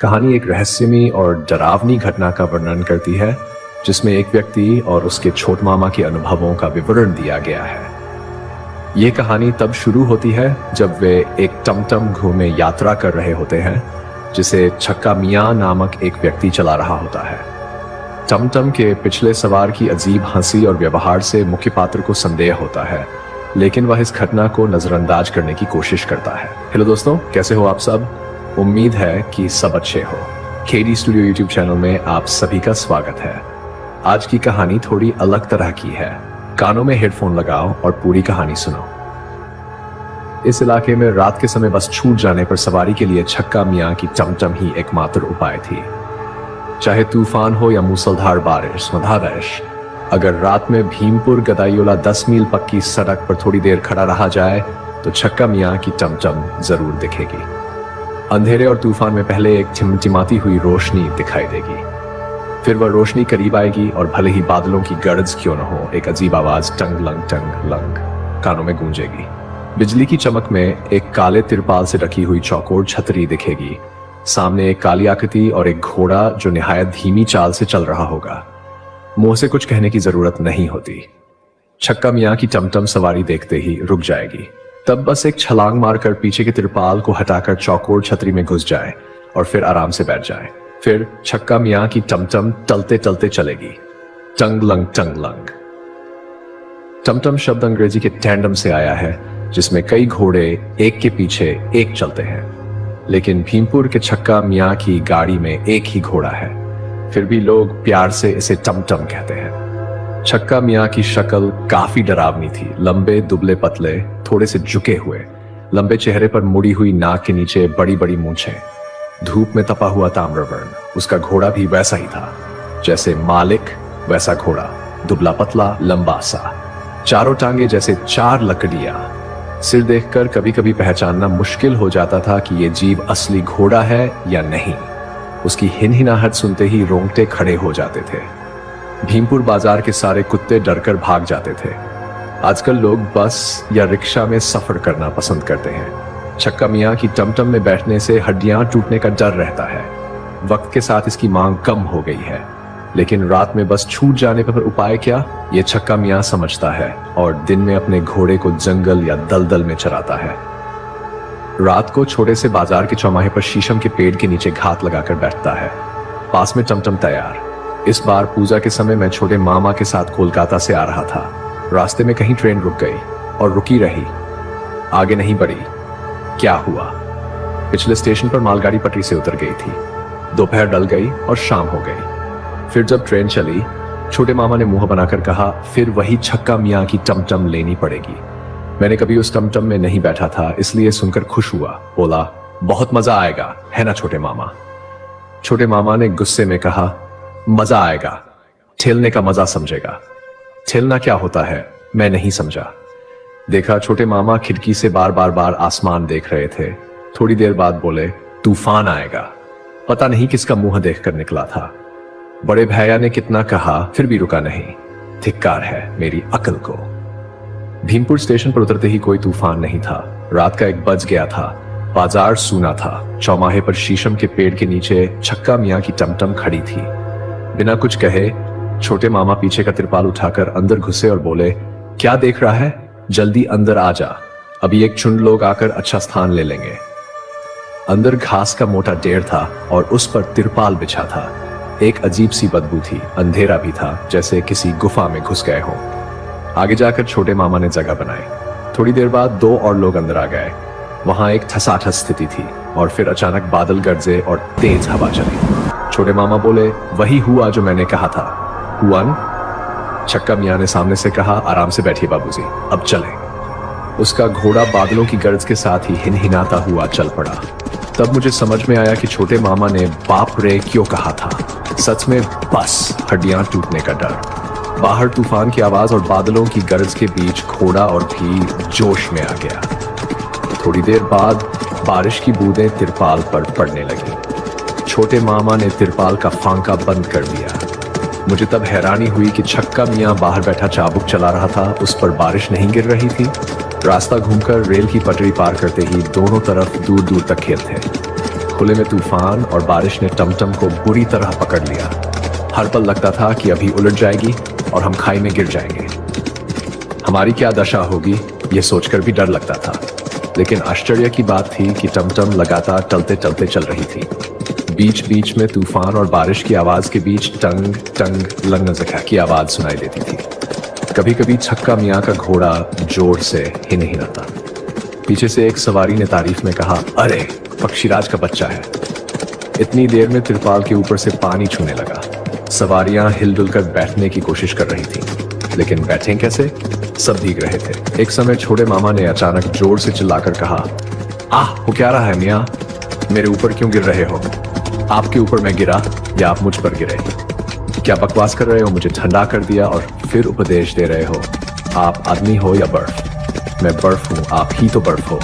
कहानी एक रहस्यमयी और डरावनी घटना का वर्णन करती है जिसमें एक व्यक्ति और उसके छोट मामा के अनुभवों का विवरण दिया गया है। ये कहानी तब शुरू होती है जब वे एक टमटम घूमे यात्रा कर रहे होते हैं जिसे छक्का मियाँ नामक एक व्यक्ति चला रहा होता है। टमटम के पिछले सवार की अजीब हंसी और व्यवहार से मुख्य पात्र को संदेह होता है, लेकिन वह इस घटना को नजरअंदाज करने की कोशिश करता है। हेलो दोस्तों, कैसे हो आप सब? उम्मीद है कि सब अच्छे हो। केडी स्टूडियो यूट्यूब चैनल में आप सभी का स्वागत है। आज की कहानी थोड़ी अलग तरह की है। कानों में हेडफोन लगाओ और पूरी कहानी सुनो। इस इलाके में रात के समय बस छूट जाने पर सवारी के लिए छक्का मियाँ की टमटम ही एकमात्र उपाय थी। चाहे तूफान हो या मूसलधार बारिश, अगर रात में भीमपुर गदायोला 10 मील पक्की सड़क पर थोड़ी देर खड़ा रहा जाए तो छक्का मियाँ की टमटम जरूर दिखेगी। अंधेरे और तूफान में पहले एक टिमटिमाती हुई रोशनी दिखाई देगी, फिर वह रोशनी करीब आएगी और भले ही बादलों की गरज क्यों न हो, एक अजीब आवाज टंग लंग कानों में गूंजेगी। बिजली की चमक में एक काले तिरपाल से ढकी हुई चौकोर छतरी दिखेगी। सामने एक काली आकृति और एक घोड़ा जो निहायत धीमी चाल से चल रहा होगा। मुंह से कुछ कहने की जरूरत नहीं होती। छक्का मियाँ की टमटम सवारी देखते ही रुक जाएगी। तब बस एक छलांग मारकर पीछे के तिरपाल को हटाकर चौकोर छतरी में घुस जाए और फिर आराम से बैठ जाए। फिर छक्का मियाँ की टमटम टलते टलते चलेगी। टंग लंग। टमटम शब्द अंग्रेजी के टैंडम से आया है, जिसमें कई घोड़े एक के पीछे एक चलते हैं, लेकिन भीमपुर के छक्का मियाँ की गाड़ी में एक ही घोड़ा है। फिर भी लोग प्यार से इसे टमटम कहते हैं। छक्का मियाँ की शक्ल काफी डरावनी थी। लंबे दुबले पतले, थोड़े से झुके हुए, लंबे चेहरे पर मुड़ी हुई नाक के नीचे बड़ी बड़ी मूंछें, धूप में तपा हुआ ताम्रवर्ण। उसका घोड़ा भी वैसा ही था, जैसे मालिक वैसा घोड़ा, दुबला पतला लंबा सा, चारों टांगे जैसे 4 लकड़ियां। सिर देखकर कभी कभी पहचानना मुश्किल हो जाता था कि यह जीव असली घोड़ा है या नहीं। उसकी हिनहिनाहट सुनते ही रोंगटे खड़े हो जाते थे। भीमपुर बाजार के सारे कुत्ते डरकर भाग जाते थे। आजकल लोग बस या रिक्शा में सफर करना पसंद करते हैं। छक्का मियाँ की टमटम में बैठने से हड्डियां टूटने का डर रहता है। वक्त के साथ इसकी मांग कम हो गई है, लेकिन रात में बस छूट जाने पर उपाय क्या, ये छक्का मियाँ समझता है और दिन में अपने घोड़े को जंगल या दलदल में चराता है। रात को छोटे से बाजार के चौमाहे पर शीशम के पेड़ के नीचे घात लगाकर बैठता है। पास में टमटम तैयार। इस बार पूजा के समय मैं छोटे मामा के साथ कोलकाता से आ रहा था। रास्ते में कहीं ट्रेन रुक गई और रुकी रही, आगे नहीं बढ़ी। क्या हुआ? पिछले स्टेशन पर मालगाड़ी पटरी से उतर गई थी। दोपहर डल गई और शाम हो गई। फिर जब ट्रेन चली, छोटे मामा ने मुंह बनाकर कहा, फिर वही छक्का मियाँ की टमटम लेनी पड़ेगी। मैंने कभी उस टमटम में नहीं बैठा था, इसलिए सुनकर खुश हुआ। बोला, बहुत मजा आएगा, है ना छोटे मामा? छोटे मामा ने गुस्से में कहा, मजा आएगा, ठेलने का मजा समझेगा। ठेलना क्या होता है मैं नहीं समझा। देखा, छोटे मामा खिड़की से बार आसमान देख रहे थे। थोड़ी देर बाद बोले, तूफान आएगा। पता नहीं किसका मुंह देखकर निकला था। बड़े भैया ने कितना कहा, फिर भी रुका नहीं। धिक्कार है मेरी अकल को। भीमपुर स्टेशन पर उतरते ही कोई तूफान नहीं था। रात का 1 बज गया था। बाजार सूना था। चौमाहे पर शीशम के पेड़ के नीचे छक्का मियाँ की टमटम खड़ी थी। बिना कुछ कहे छोटे मामा पीछे का तिरपाल उठाकर अंदर घुसे और बोले, क्या देख रहा है, जल्दी अंदर आ जा, अभी एक झुंड लोग आकर अच्छा स्थान ले लेंगे। अंदर घास का मोटा ढेर था और उस पर तिरपाल बिछा था। एक अजीब सी बदबू थी। अंधेरा भी था, जैसे किसी गुफा में घुस गए हों। आगे जाकर छोटे मामा ने जगह बनाई। थोड़ी देर बाद 2 और लोग अंदर आ गए। वहां एक ठसाठस स्थिति थी और फिर अचानक बादल गरजे और तेज हवा चली। छोटे मामा बोले, वही हुआ जो मैंने कहा था। हुआ न? छक्का मियाँ ने सामने से कहा, आराम से बैठिए बाबूजी, अब चलें। उसका घोड़ा बादलों की गर्ज के साथ ही हिनहिनाता हुआ चल पड़ा। तब मुझे समझ में आया कि छोटे मामा ने बाप रे क्यों कहा था। सच में बस हड्डियां टूटने का डर। बाहर तूफान की आवाज और बादलों की गरज के बीच घोड़ा और भी जोश में आ गया। थोड़ी देर बाद बारिश की बूंदें तिरपाल पर पड़ने लगी। छोटे मामा ने तिरपाल का फांका बंद कर दिया। मुझे तब हैरानी हुई कि छक्का मियाँ बाहर बैठा चाबुक चला रहा था, उस पर बारिश नहीं गिर रही थी। रास्ता घूमकर रेल की पटरी पार करते ही दोनों तरफ दूर दूर तक खेत थे। खुले में तूफान और बारिश ने टमटम को बुरी तरह पकड़ लिया। हर पल लगता था कि अभी उलट जाएगी और हम खाई में गिर जाएंगे। हमारी क्या दशा होगी ये सोचकर भी डर लगता था। लेकिन आश्चर्य की बात थी कि टमटम लगातार टलते टलते चल रही थी। बीच बीच में तूफान और बारिश की आवाज के बीच टंग टंग लंग जखा की आवाज सुनाई देती थी। कभी कभी छक्का मियाँ का घोड़ा जोर से हिनहिनाता। पीछे से एक सवारी ने तारीफ में कहा, अरे पक्षीराज का बच्चा है। इतनी देर में तिरपाल के ऊपर से पानी छूने लगा। सवारियां हिलडुल कर बैठने की कोशिश कर रही थीं, लेकिन बैठें कैसे? सब भीग रहे थे। एक समय छोटे मामा ने अचानक जोर से चिल्लाकर कहा, आह वो क्या रहा है मियाँ, मेरे ऊपर क्यों गिर रहे हो? आपके ऊपर मैं गिरा या आप मुझ पर गिरे? क्या बकवास कर रहे हो? मुझे ठंडा कर दिया और फिर उपदेश दे रहे हो। आप आदमी हो या बर्फ? मैं बर्फ हूँ, आप ही तो बर्फ हो।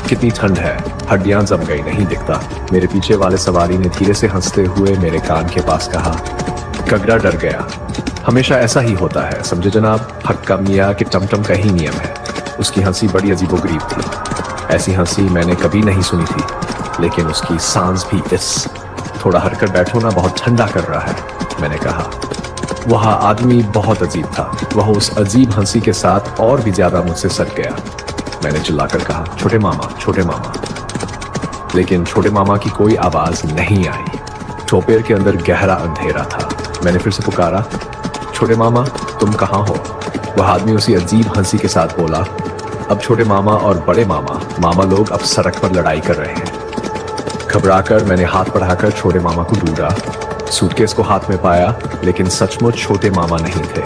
कितनी ठंड है, हड्डियां जम गई, नहीं दिखता। मेरे पीछे वाले सवारी ने धीरे से हंसते हुए मेरे कान के पास कहा, कगड़ा डर गया। हमेशा ऐसा ही होता है समझे जनाब, हक्का मियाँ के टमटम का ही नियम है। उसकी हंसी बड़ी अजीबोगरीब थी। ऐसी हंसी मैंने कभी नहीं सुनी थी, लेकिन उसकी सांस भी थोड़ा हटकर बैठो ना, बहुत ठंडा कर रहा है, मैंने कहा। वह आदमी बहुत अजीब था। वह उस अजीब हंसी के साथ और भी ज्यादा मुझसे सट गया। मैंने चिल्लाकर कहा, छोटे मामा, छोटे मामा। लेकिन छोटे मामा की कोई आवाज नहीं आई। ठोपेर के अंदर गहरा अंधेरा था। मैंने फिर से पुकारा, छोटे मामा तुम कहाँ हो? वह आदमी उसी अजीब हंसी के साथ बोला, अब छोटे मामा और बड़े मामा लोग अब सड़क पर लड़ाई कर रहे हैं। घबराकर मैंने हाथ बढ़ाकर छोटे मामा को ढूंढा। सूटकेस को हाथ में पाया, लेकिन सचमुच छोटे मामा नहीं थे।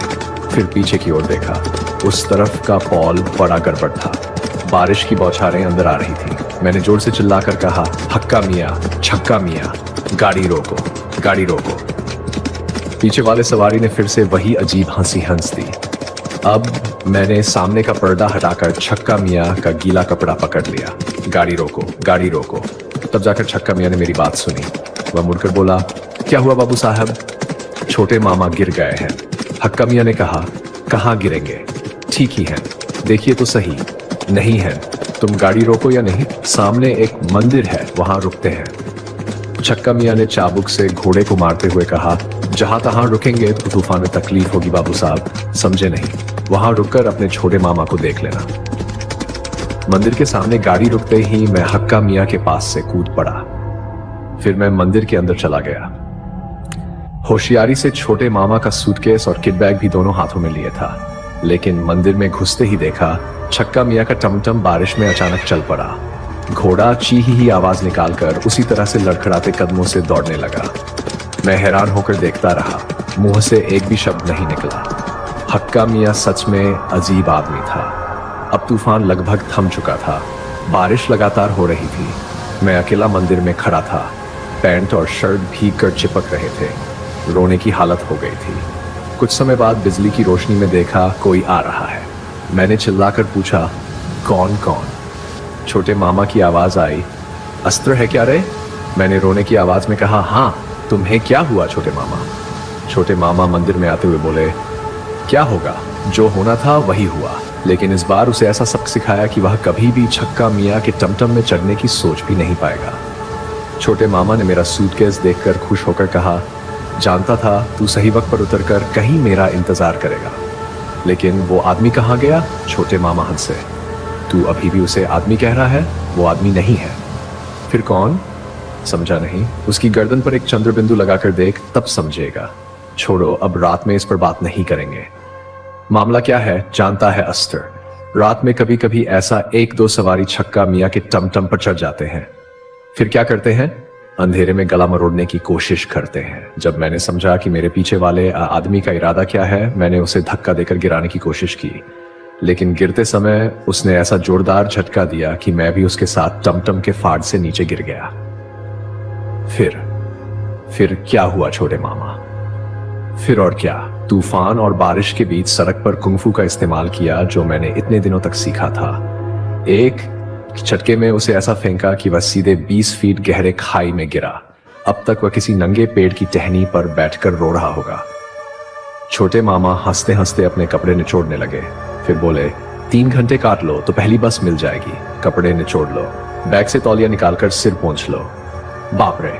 फिर पीछे की ओर देखा। उस तरफ का पॉल बड़ा गड़बड़ था। बारिश की बौछारें अंदर आ रही थी। मैंने जोर से चिल्लाकर कहा, हक्का मियाँ, छक्का मियाँ, गाड़ी रोको, गाड़ी रोको। पीछे वाले सवारी ने फिर से वही अजीब हंसी हंस दी। अब मैंने सामने का पर्दा हटाकर छक्का मियाँ का गीला कपड़ा पकड़ लिया। गाड़ी रोको, गाड़ी रोको। तब जाकर छक्का मियाँ ने मेरी बात सुनी। वह मुड़कर बोला, क्या हुआ बाबू साहब? छोटे मामा गिर गए हैं। हक्का मियाँ ने कहा, कहाँ गिरेंगे? ठीक ही हैं, देखिए तो सही। नहीं है, तुम गाड़ी रोको या नहीं? सामने एक मंदिर है, वहां रुकते हैं। छक्का मियाँ ने चाबुक से घोड़े को मारते हुए कहा, जहां तहां रुकेंगे तो तूफान में तकलीफ होगी बाबू साहब, समझे नहीं? वहां रुककर अपने छोटे मामा को देख लेना। मंदिर के सामने गाड़ी रुकते ही मैं हक्का मियाँ के पास से कूद पड़ा। फिर मैं मंदिर के अंदर चला गया। होशियारी से छोटे मामा का सूटकेस और किट बैग भी दोनों हाथों में लिए था। लेकिन मंदिर में घुसते ही देखा, छक्का मियाँ का टमटम बारिश में अचानक चल पड़ा। घोड़ा चीही ही आवाज निकालकर उसी तरह से लड़खड़ाते कदमों से दौड़ने लगा। मैं हैरान होकर देखता रहा। मुंह से एक भी शब्द नहीं निकला। हक्का मियाँ सच में अजीब आदमी था। अब तूफान लगभग थम चुका था। बारिश लगातार हो रही थी। मैं अकेला मंदिर में खड़ा था। पैंट और शर्ट भीग कर चिपक रहे थे। रोने की हालत हो गई थी। कुछ समय बाद बिजली की रोशनी में देखा कोई आ रहा है। मैंने चिल्लाकर पूछा, कौन कौन? छोटे मामा की आवाज आई, अस्त्र है क्या रे? मैंने रोने की आवाज में कहा, हाँ, तुम्हें क्या हुआ छोटे मामा? छोटे मामा मंदिर में आते हुए बोले, क्या होगा, जो होना था वही हुआ। लेकिन इस बार उसे ऐसा सबक सिखाया कि वह कभी भी छक्का मियाँ के टमटम में चढ़ने की सोच भी नहीं पाएगा। छोटे मामा ने मेरा सूटकेस देखकर खुश होकर कहा, जानता था तू सही वक्त पर उतरकर कहीं मेरा इंतजार करेगा। लेकिन वो आदमी कहाँ गया? छोटे मामा हंसे, तू अभी भी उसे आदमी कह रहा है? वो आदमी नहीं है। फिर कौन? समझा नहीं? उसकी गर्दन पर एक चंद्र बिंदु लगाकर देख, तब समझेगा। छोड़ो, अब रात में इस पर बात नहीं करेंगे। मामला क्या है जानता है अस्त्र? रात में कभी कभी ऐसा एक दो सवारी छक्का मियाँ के टमटम पर चढ़ जाते हैं। फिर क्या करते हैं? अंधेरे में गला मरोड़ने की कोशिश करते हैं। जब मैंने समझा कि मेरे पीछे वाले आदमी का इरादा क्या है, मैंने उसे धक्का देकर गिराने की कोशिश की। लेकिन गिरते समय उसने ऐसा जोरदार झटका दिया कि मैं भी उसके साथ टमटम के फाड़ से नीचे गिर गया। फिर क्या हुआ छोटे मामा? फिर और क्या, तूफान और बारिश के बीच सड़क पर कुंफू का इस्तेमाल किया जो मैंने इतने दिनों तक सीखा था। एक झटके में उसे ऐसा फेंका कि वह सीधे 20 फीट गहरे खाई में गिरा। अब तक वह किसी नंगे पेड़ की टहनी पर बैठकर रो रहा होगा। छोटे मामा हंसते हंसते अपने कपड़े निचोड़ने लगे। फिर बोले, 3 घंटे काट लो तो पहली बस मिल जाएगी, कपड़े निचोड़ लो, बैग से तौलिया निकालकर सिर पोंछ लो। बाप रे,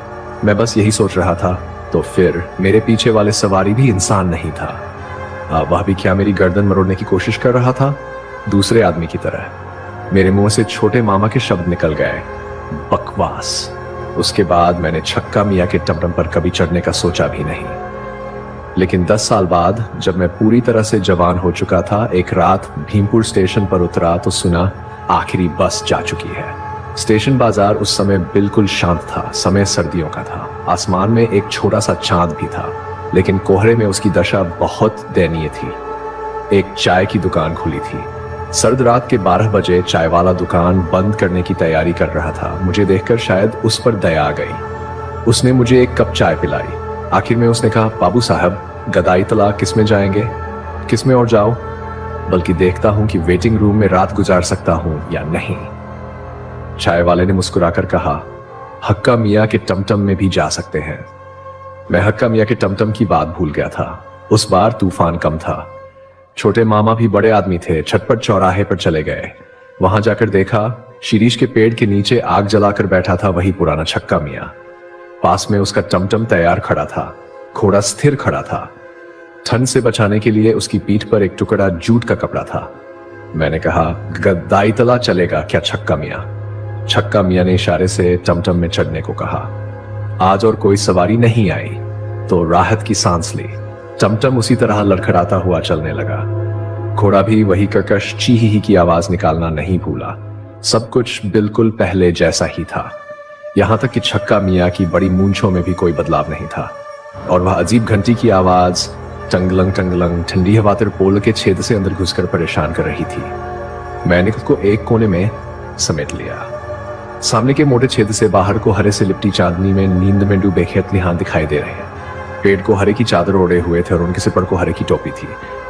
मैं बस यही सोच रहा था तो फिर मेरे पीछे वाले सवारी भी इंसान नहीं था। वह भी क्या मेरी गर्दन मरोड़ने की कोशिश कर रहा था, दूसरे आदमी की तरह। मेरे मुंह से छोटे मामा के शब्द निकल गए, बकवास। उसके बाद मैंने छक्का मियाँ के टमटम पर कभी चढ़ने का सोचा भी नहीं। लेकिन 10 साल बाद जब मैं पूरी तरह से जवान हो चुका था, एक रात भीमपुर स्टेशन पर उतरा तो सुना आखिरी बस जा चुकी है। स्टेशन बाजार उस समय बिल्कुल शांत था, समय सर्दियों का था। आसमान में एक छोटा सा चांद भी था, लेकिन कोहरे में उसकी दशा बहुत दयनीय थी। एक चाय की दुकान खुली थी। सर्द रात के 12 बजे चाय वाला दुकान बंद करने की तैयारी कर रहा था। मुझे देखकर शायद उस पर दया आ गई। उसने मुझे एक कप चाय पिलाई। आखिर में उसने कहा, बाबू साहब, गदाई तला किस में जाएंगे? किस में और जाओ, बल्कि देखता हूं कि वेटिंग रूम में रात गुजार सकता हूं या नहीं। चाय वाले ने मुस्कुराकर कहा, हक्का मियाँ के टमटम में भी जा सकते हैं। मैं हक्का मियाँ के टमटम की बात भूल गया था। उस बार तूफान कम था। छोटे मामा भी बड़े आदमी थे। छटपट चौराहे पर चले गए। वहां जाकर देखा, शीरीष के पेड़ के नीचे आग जलाकर बैठा था वही पुराना छक्का मियाँ। पास में उसका टमटम तैयार खड़ा था। घोड़ा स्थिर खड़ा था। ठंड से बचाने के लिए उसकी पीठ पर एक टुकड़ा जूट का कपड़ा था। मैंने कहा, गद्दाई तला चलेगा क्या छक्का मियाँ? छक्का मियाँ ने इशारे से टमटम में चढ़ने को कहा। आज और कोई सवारी नहीं आई तो राहत की सांस ली। टमटम उसी तरह लड़खड़ाता हुआ चलने लगा। घोड़ा भी वही कर्कश ची ही की आवाज निकालना नहीं भूला। सब कुछ बिल्कुल पहले जैसा ही था, यहां तक कि छक्का मियाँ की बड़ी मूंछों में भी कोई बदलाव नहीं था। और वह अजीब घंटी की आवाज टंगलंग टंगलंग ठंडी हवा पोल के छेद से अंदर घुसकर परेशान कर रही थी। मैंने खुद को एक कोने में समेट लिया। सामने के मोटे छेद से बाहर को हरे से लिपटी चांदनी में नींद में डूबे खेतलिहान दिखाई दे रहे हैं। पेड़ को हरे की चादर ओढ़े हुए थे और उनके सिर पर को हरे की टोपी थी।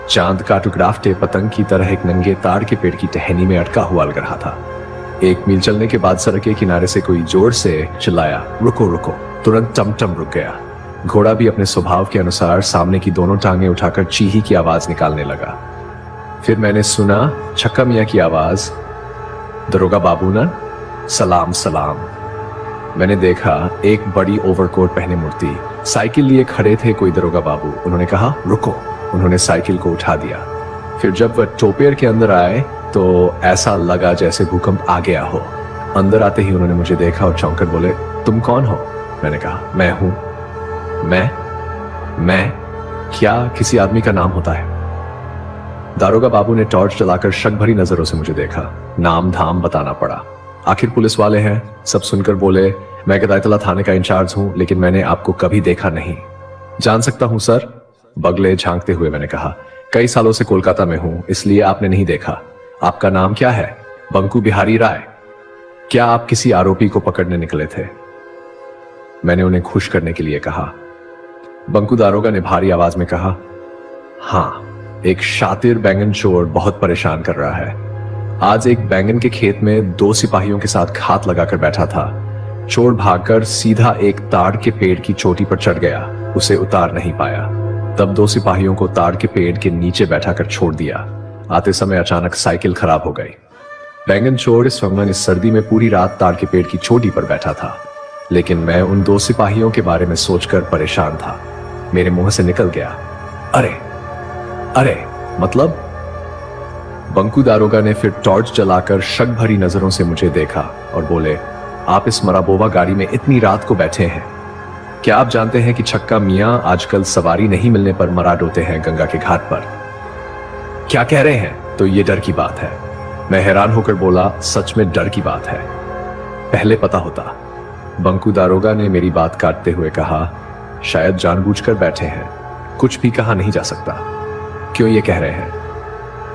चांद का टुकड़ाफ्टे पतंग की तरह एक नंगे ताड़ के पेड़ की टहनी में अटका हुआ लग रहा था। 1 मील चलने के बाद सड़क के किनारे से कोई जोर से चिल्लाया, रुको रुको। तुरंत टमटम रुक गया। घोड़ा भी अपने स्वभाव के अनुसार सामने की दोनों टांगें उठाकर चीही की आवाज निकालने लगा। फिर मैंने सुना छक्का मियाँ की आवाज, दरोगा बाबू ना, सलाम सलाम। मैंने देखा एक बड़ी ओवरकोट पहने मूर्ति साइकिल लिए खड़े थे कोई दरोगा बाबू। उन्होंने कहा, रुको। उन्होंने साइकिल को उठा दिया। फिर जब वह टोपेर के अंदर आए तो ऐसा लगा जैसे भूकंप आ गया हो। अंदर आते ही उन्होंने मुझे देखा और चौंक कर बोले, तुम कौन हो? मैंने कहा, मैं हूं। मैं क्या किसी आदमी का नाम होता है? दारोगा बाबू ने टॉर्च जलाकर शक भरी नजरों से मुझे देखा। नाम धाम बताना पड़ा। आखिर पुलिस वाले हैं। सब सुनकर बोले, मैं गदाईतला थाने का इंचार्ज हूं, लेकिन मैंने आपको कभी देखा नहीं। जान सकता हूं सर? बगले झांकते हुए मैंने कहा, कई सालों से कोलकाता में हूं, इसलिए आपने नहीं देखा। आपका नाम क्या है? बंकू बिहारी राय। क्या आप किसी आरोपी को पकड़ने निकले थे? मैंने उन्हें खुश करने के लिए कहा। बंकू दारोगा ने भारी आवाज में कहा, हां, एक शातिर बैंगन चोर बहुत परेशान कर रहा है। आज एक बैंगन के खेत में 2 सिपाहियों के साथ घात लगाकर बैठा था। चोर भागकर सीधा एक ताड़ के पेड़ की चोटी पर चढ़ गया। उसे उतार नहीं पाया। तब 2 सिपाहियों को ताड़ के पेड़ के नीचे बैठाकर छोड़ दिया। आते समय अचानक साइकिल खराब हो गई। बैंगन चोर इस सर्दी में पूरी रात ताड़ के पेड़ की चोटी पर बैठा था। लेकिन मैं उन 2 सिपाहियों के बारे में सोचकर परेशान था। मेरे मुंह से निकल गया, अरे मतलब? बंकू दारोगा ने फिर टॉर्च जलाकर शक भरी नजरों से मुझे देखा और बोले, आप इस मराबोवा गाड़ी में इतनी रात को बैठे हैं। क्या आप जानते हैं कि छक्का मियाँ आजकल सवारी नहीं मिलने पर मरा डोते हैं गंगा के घाट पर? क्या कह रहे हैं? तो ये डर की बात है। मैं हैरान होकर बोला, सच में डर की बात है, पहले पता होता। बंकू दारोगा ने मेरी बात काटते हुए कहा, शायद जानबूझकर बैठे हैं, कुछ भी कहा नहीं जा सकता। क्यों ये कह रहे हैं?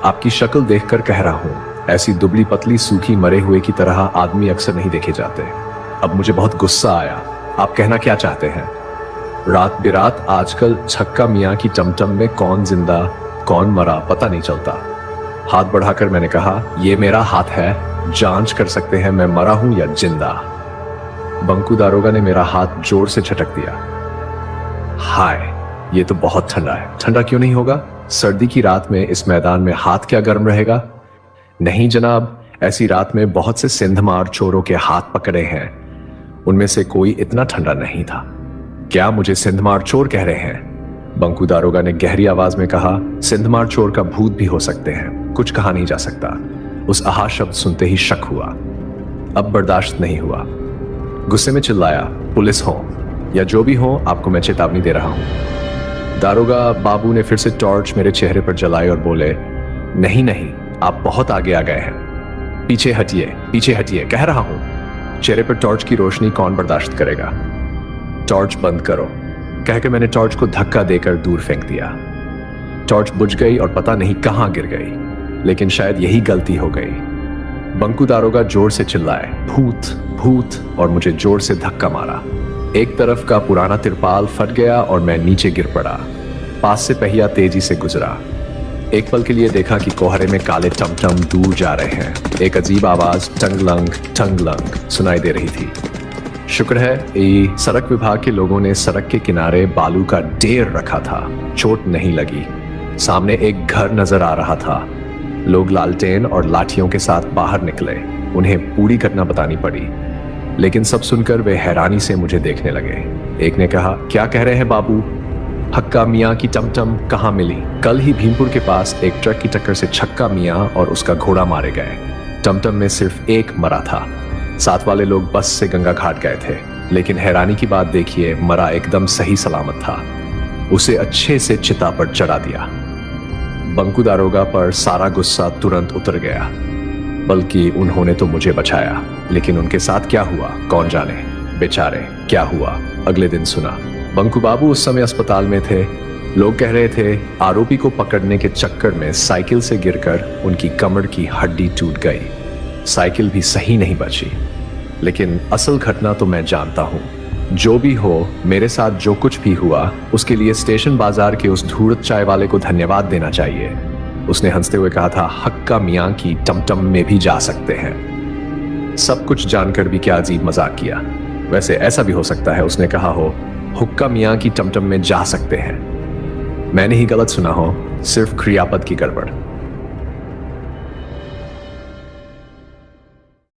आपकी शक्ल देखकर कह रहा हूं। ऐसी दुबली पतली सूखी मरे हुए की तरह आदमी अक्सर नहीं देखे जाते। अब मुझे बहुत गुस्सा आया। आप कहना क्या चाहते हैं? रात बिरात आजकल छक्का मियाँ की टमटम में कौन जिंदा कौन मरा पता नहीं चलता। हाथ बढ़ाकर मैंने कहा, ये मेरा हाथ है, जांच कर सकते हैं मैं मरा हूं या जिंदा। बंकू दारोगा ने मेरा हाथ जोर से झटक दिया। हाय, ये तो बहुत ठंडा है। ठंडा क्यों नहीं होगा? सर्दी की रात में इस मैदान में हाथ क्या गर्म रहेगा? नहीं जनाब, ऐसी रात में बहुत से सिंधमार चोरों के हाथ पकड़े हैं, उनमें से कोई इतना ठंडा नहीं था। क्या मुझे सिंधमार चोर कह रहे हैं? बंकू दारोगा ने गहरी आवाज में कहा। सिंधमार चोर का भूत भी हो सकते हैं, कुछ कहा नहीं जा सकता। उस आहा शब्द सुनते ही शक हुआ। अब बर्दाश्त नहीं हुआ। गुस्से में चिल्लाया, पुलिस हो या जो भी हो, आपको मैं चेतावनी दे रहा हूं। दारोगा बाबू ने फिर से टॉर्च मेरे चेहरे पर जलाई और बोले, नहीं नहीं, आप बहुत आगे आ गए हैं। पीछे हटिए, कह रहा हूं। चेहरे पर टॉर्च की रोशनी कौन बर्दाश्त करेगा? टॉर्च बंद करो, कह के मैंने टॉर्च को धक्का देकर दूर फेंक दिया। टॉर्च बुझ गई और पता नहीं कहां गिर गई, लेकिन शायद यही गलती हो गई। बंकू दारोगा जोर से चिल्लाए, भूत भूत, और मुझे जोर से धक्का मारा। एक तरफ का पुराना तिरपाल फट गया और मैं नीचे गिर पड़ा। पास से पहिया तेजी से गुजरा। एक पल के लिए देखा कि कोहरे में काले टमटम दूर जा रहे हैं। एक अजीब आवाज टंगलंग सुनाई दे रही थी। शुक्र है सड़क विभाग के लोगों ने सड़क के किनारे बालू का ढेर रखा था, चोट नहीं लगी। सामने एक घर नजर आ रहा था। लोग लालटेन और लाठियों के साथ बाहर निकले। उन्हें पूरी घटना बतानी पड़ी, लेकिन सब सुनकर वे हैरानी से मुझे देखने लगे। एक ने कहा, क्या कह रहे हैं बाबू? हक्का मियाँ की टमटम कहाँ मिली? कल ही भीमपुर के पास एक ट्रक की टक्कर से छक्का मियाँ और उसका घोड़ा मारे गए। टमटम में सिर्फ एक मरा था। साथ वाले लोग बस से गंगा घाट गए थे, लेकिन हैरानी की बात देखिए, मरा एकदम सही सलामत था। उसे अच्छे से चिता पर चढ़ा दिया। बंकू दारोगा पर सारा गुस्सा तुरंत उतर गया, बल्कि उन्होंने तो मुझे बचाया, लेकिन उनके साथ क्या हुआ कौन जाने। बेचारे, क्या हुआ अगले दिन सुना। बंकू बाबू उस समय अस्पताल में थे। लोग कह रहे थे आरोपी को पकड़ने के चक्कर में साइकिल से गिरकर उनकी कमर की हड्डी टूट गई। साइकिल भी सही नहीं बची। लेकिन असल घटना तो मैं जानता हूं। जो भी हो, मेरे साथ जो कुछ भी हुआ, उसके लिए स्टेशन बाजार के उस धूर्त चाय वाले को धन्यवाद देना चाहिए। उसने हंसते हुए कहा था, हक्का मियाँ की टमटम में भी जा सकते हैं। सब कुछ जानकर भी क्या अजीब मजाक किया। वैसे ऐसा भी हो सकता है उसने कहा हो, हुक्का मियाँ की टमटम में जा सकते हैं। मैंने ही गलत सुना हो, सिर्फ क्रियापद की गड़बड़।